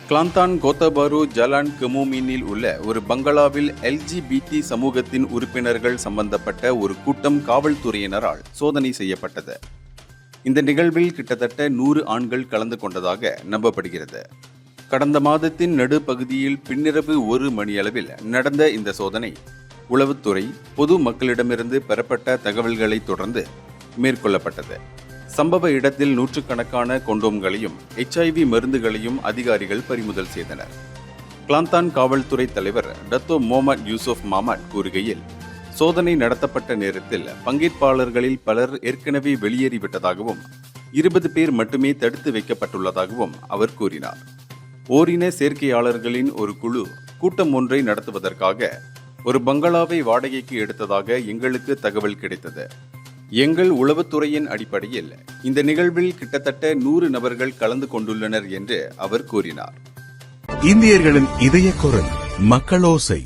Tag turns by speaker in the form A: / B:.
A: கிளாந்தான் கோத்தபாரு ஜலான் கெமுமினில் உள்ள ஒரு பங்களாவில் எல்ஜிபிடி சமூகத்தின் உறுப்பினர்கள் சம்பந்தப்பட்ட ஒரு கூட்டம் காவல்துறையினரால் சோதனை செய்யப்பட்டது. இந்த நிகழ்வில் கிட்டத்தட்ட 100 ஆண்கள் கலந்து கொண்டதாக நம்பப்படுகிறது. கடந்த மாதத்தின் நடுப்பகுதியில் பின்னிரவு 1 மணியளவில் நடந்த இந்த சோதனை உளவுத்துறை பொது மக்களிடமிருந்து பெறப்பட்ட தகவல்களை தொடர்ந்து மேற்கொள்ளப்பட்டது. சம்பவ இடத்தில் நூற்றுக்கணக்கான கொண்டோம்களையும் HIV மருந்துகளையும் அதிகாரிகள் பறிமுதல் செய்தனர். கிளாந்தான் காவல்துறை தலைவர் டத்தோ மொஹமட் யூசுப் மாமட் கூறுகையில், சோதனை நடத்தப்பட்ட நேரத்தில் பங்கேற்பாளர்களில் பலர் ஏற்கனவே வெளியேறிவிட்டதாகவும் 20 பேர் மட்டுமே தடுத்து வைக்கப்பட்டுள்ளதாகவும் அவர் கூறினார். ஓரின சேர்க்கையாளர்களின் ஒரு குழு கூட்டம் ஒன்றை நடத்துவதற்காக ஒரு பங்களாவை வாடகைக்கு எடுத்ததாக எங்களுக்கு தகவல் கிடைத்தது. எங்கள் உளவுத்துறையின் அடிப்படையில் இந்த நிகழ்வில் கிட்டத்தட்ட 100 நபர்கள் கலந்து கொண்டுள்ளனர் என்று அவர் கூறினார்.
B: இந்தியர்களின் இதய குரல் மக்களோசை.